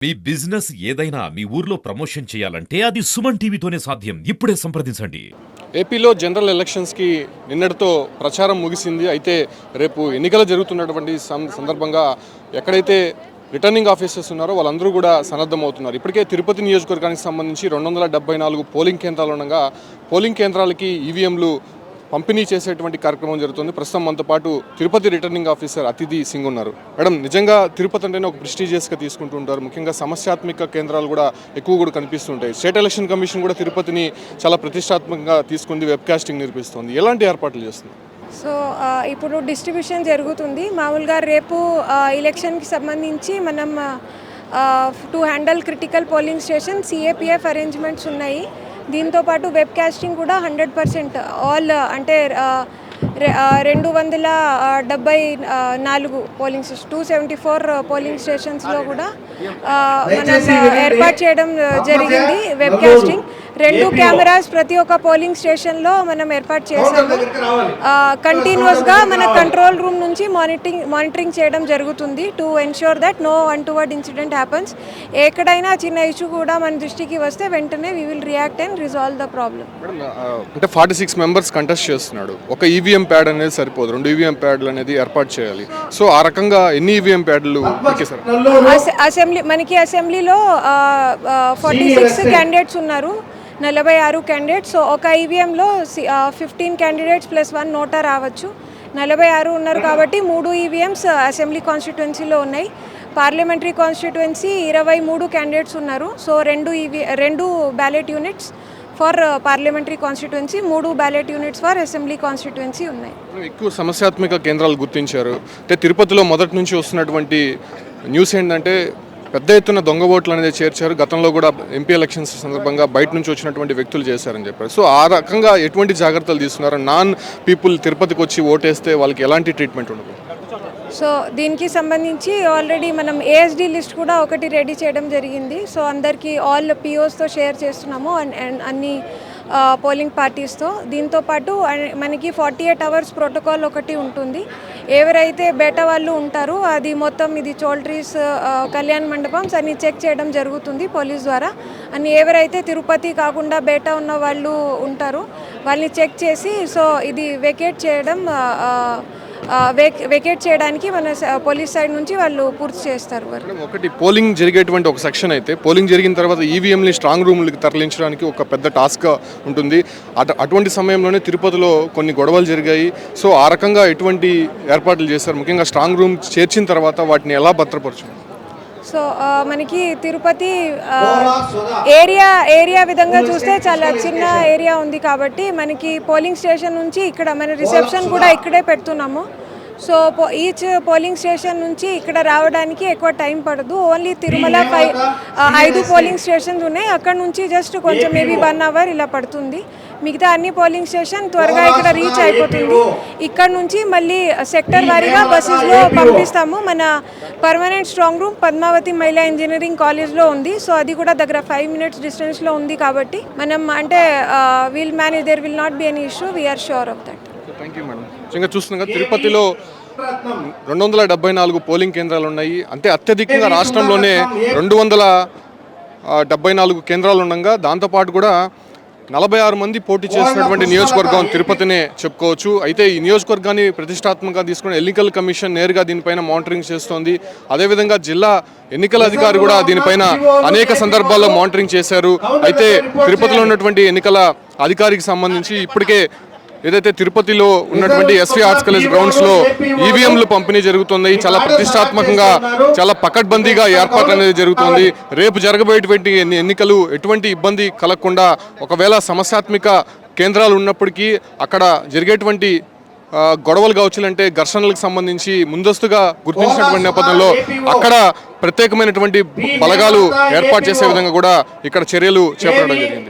మీ business ఏదైనా మీ ఊర్లో promotion చేయాలంటే అది సుమన్ టీవీతోనే సాధ్యం. ఇప్పుడే సంప్రదించండి. ఏపీలో జనరల్ ఎలక్షన్స్కి నిన్నటితో ప్రచారం ముగిసింది. అయితే రేపు ఎన్నికలు జరుగుతున్నటువంటి సందర్భంగా ఎక్కడైతే రిటర్నింగ్ ఆఫీసర్స్ ఉన్నారో వాళ్ళందరూ కూడా సన్నద్ధమవుతున్నారు. ఇప్పటికే తిరుపతి నియోజకవర్గానికి సంబంధించి 274 పోలింగ్ కేంద్రాలు ఉండగా పోలింగ్ కేంద్రాలకి ఈవీఎంలు పంపిణీ చేసేటువంటి కార్యక్రమం జరుగుతుంది. ప్రస్తుతం మనతో పాటు తిరుపతి రిటర్నింగ్ ఆఫీసర్ అతిథి సింగ్ ఉన్నారు. మేడం, నిజంగా తిరుపతి అంటేనే ఒక ప్రెస్టీజియస్గా తీసుకుంటూ ఉంటారు. ముఖ్యంగా సమస్యాత్మక కేంద్రాలు కూడా ఎక్కువ కూడా కనిపిస్తుంటాయి. స్టేట్ ఎలక్షన్ కమిషన్ కూడా తిరుపతిని చాలా ప్రతిష్టాత్మకంగా తీసుకుంది, వెబ్కాస్టింగ్ నిర్వహిస్తుంది. ఎలాంటి ఏర్పాట్లు చేస్తుంది? సో ఇప్పుడు డిస్ట్రిబ్యూషన్ జరుగుతుంది. మామూలుగా రేపు ఎలక్షన్కి సంబంధించి మనం to handle critical polling station CAPF arrangements ఉన్నాయి. దీంతోపాటు వెబ్కాస్టింగ్ కూడా 100% ఆల్ అంటే 274 పోలింగ్ స్టేషన్ 274 పోలింగ్ స్టేషన్స్లో కూడా మనం ఏర్పాటు చేయడం జరిగింది. వెబ్కాస్టింగ్ 2 కెమెరాస్ ప్రతి ఒక్క పోలింగ్ స్టేషన్లో మనం ఏర్పాటు చేసాము. కంటిన్యూస్గా మన కంట్రోల్ రూమ్ నుంచి మానిటరింగ్ చేయడం జరుగుతుంది to ensure that no untoward incident happens. ఎక్కడైనా చిన్న ఇష్యూ కూడా మన దృష్టికి వస్తే వెంటనే we will react and resolve the problem. అంటే 46 మెంబర్స్ కంటెస్ట్ చేస్తున్నాడు. ఒక ఈవీఎం ప్యాడ్ అనేది సరిపోదు, 2 ఈవీఎం ప్యాడ్లు అనేది ఏర్పాటు చేయాలి. సో ఆ రకంగా ఎన్ని ఈవీఎం ప్యాడ్లు అసెంబ్లీలో 46 క్యాండిడేట్స్ ఉన్నారు, 46 క్యాండిడేట్స్. సో ఒక ఈవీఎంలో 15 క్యాండిడేట్స్ ప్లస్ 1 నోటా రావచ్చు. 46 ఉన్నారు కాబట్టి 3 ఈవీఎంస్ అసెంబ్లీ కాన్స్టిట్యుయెన్సీలో ఉన్నాయి. పార్లమెంటరీ కాన్స్టిట్యుయెన్సీ 23 క్యాండిడేట్స్ ఉన్నారు. So 2 ballot units for parliamentary constituency, 3 ballot units for assembly constituency ఉన్నాయి. ఎక్కువ సమస్యాత్మక కేంద్రాలు గుర్తించారు. అంటే తిరుపతిలో మొదటి నుంచి వస్తున్నటువంటి న్యూస్ ఏంటంటే పెద్ద ఎత్తున దొంగ ఓట్లు అనేది చేర్చారు. గతంలో కూడా ఎంపీ ఎలక్షన్స్ సందర్భంగా బయట నుంచి వచ్చినటువంటి వ్యక్తులు చేశారని చెప్పారు. సో ఆ రకంగా ఎటువంటి జాగ్రత్తలు తీసుకున్నారు? నాన్ పీపుల్ తిరుపతికి వచ్చి ఓటేస్తే వాళ్ళకి ఎలాంటి ట్రీట్మెంట్ ఉండదు? సో దీనికి సంబంధించి ఆల్రెడీ మనం ఏఎస్డి లిస్ట్ కూడా ఒకటి రెడీ చేయడం జరిగింది. సో అందరికీ ఆల్ పిఓస్తో షేర్ చేస్తున్నాము అన్ని పోలింగ్ పార్టీస్తో. దీంతోపాటు మనకి 48 అవర్స్ ప్రోటోకాల్ ఒకటి ఉంటుంది. ఎవరైతే బేటా వాళ్ళు ఉంటారో అది మొత్తం ఇది చోల్ట్రీస్, కళ్యాణ్ మండపమ్స్ అన్ని చెక్ చేయడం జరుగుతుంది పోలీస్ ద్వారా. అని ఎవరైతే తిరుపతి కాకుండా బేటా ఉన్న వాళ్ళు ఉంటారో వాళ్ళని చెక్ చేసి సో ఇది వెకేట్ చేయడానికి మన పోలీస్ సైడ్ నుంచి వాళ్ళు పూర్తి చేస్తారు. ఒకటి పోలింగ్ జరిగేటువంటి ఒక సెక్షన్ అయితే పోలింగ్ జరిగిన తర్వాత ఈవీఎంని స్ట్రాంగ్ రూమ్లకి తరలించడానికి ఒక పెద్ద టాస్క్ ఉంటుంది. అటువంటి సమయంలోనే తిరుపతిలో కొన్ని గొడవలు జరిగాయి. సో ఆ రకంగా ఎటువంటి ఏర్పాట్లు చేశారు? ముఖ్యంగా స్ట్రాంగ్ రూమ్ చేర్చిన తర్వాత వాటిని ఎలా భద్రపరచారు? సో మనకి తిరుపతి ఏరియా విధంగా చూస్తే చాలా చిన్న ఏరియా ఉంది కాబట్టి మనకి పోలింగ్ స్టేషన్ నుంచి ఇక్కడ మన రిసెప్షన్ కూడా ఇక్కడే పెడుతున్నాము. సో ఈచ్ పోలింగ్ స్టేషన్ నుంచి ఇక్కడ రావడానికి ఎక్కువ టైం పడదు. ఓన్లీ తిరుమల 5 పోలింగ్ స్టేషన్స్ ఉన్నాయి. అక్కడ నుంచి జస్ట్ కొంచెం మేబీ 1 అవర్ ఇలా పడుతుంది. మిగతా అన్ని పోలింగ్ స్టేషన్ త్వరగా ఇక్కడ రీచ్ అయిపోతుంది. ఇక్కడ నుంచి మళ్ళీ సెక్టర్ వారీగా బస్సెస్లో పంపిస్తాము. మన పర్మనెంట్ స్ట్రాంగ్ రూమ్ పద్మావతి మహిళా ఇంజనీరింగ్ కాలేజ్లో ఉంది. సో అది కూడా దగ్గర 5 minutes డిస్టెన్స్లో ఉంది కాబట్టి మనం అంటే will manage, there will not be any issue, we are sure of that. Thank you madam. ముఖ్యంగా చూస్తున్నాం తిరుపతిలో 274 పోలింగ్ కేంద్రాలు ఉన్నాయి. అంటే అత్యధికంగా రాష్ట్రంలోనే 274 కేంద్రాలు ఉండగా దాంతోపాటు కూడా 46 మంది పోటీ చేసినటువంటి నియోజకవర్గం తిరుపతినే చెప్పుకోవచ్చు. అయితే ఈ నియోజకవర్గాన్ని ప్రతిష్టాత్మకంగా తీసుకుని ఎన్నికల కమిషన్ నేరుగా దీనిపైన మానిటరింగ్ చేస్తోంది. అదేవిధంగా జిల్లా ఎన్నికల అధికారి కూడా దీనిపైన అనేక సందర్భాల్లో మానిటరింగ్ చేశారు. అయితే తిరుపతిలో ఉన్నటువంటి ఎన్నికల అధికారికి సంబంధించి ఇప్పటికే ఏదైతే తిరుపతిలో ఉన్నటువంటి ఎస్వి ఆర్ట్స్ కాలేజ్ గ్రౌండ్స్లో ఈవీఎంలు పంపిణీ జరుగుతుంది. చాలా ప్రతిష్టాత్మకంగా, చాలా పకడ్బందీగా ఏర్పాటు అనేది జరుగుతుంది. రేపు జరగబోయేటువంటి ఎన్నికలు ఎటువంటి ఇబ్బంది కలగకుండా, ఒకవేళ సమస్యాత్మక కేంద్రాలు ఉన్నప్పటికీ అక్కడ జరిగేటువంటి గొడవలు కావచ్చులంటే ఘర్షణలకు సంబంధించి ముందస్తుగా గుర్తించినటువంటి నేపథ్యంలో అక్కడ ప్రత్యేకమైనటువంటి బలగాలు ఏర్పాటు చేసే విధంగా కూడా ఇక్కడ చర్యలు చేపట్టడం జరిగింది.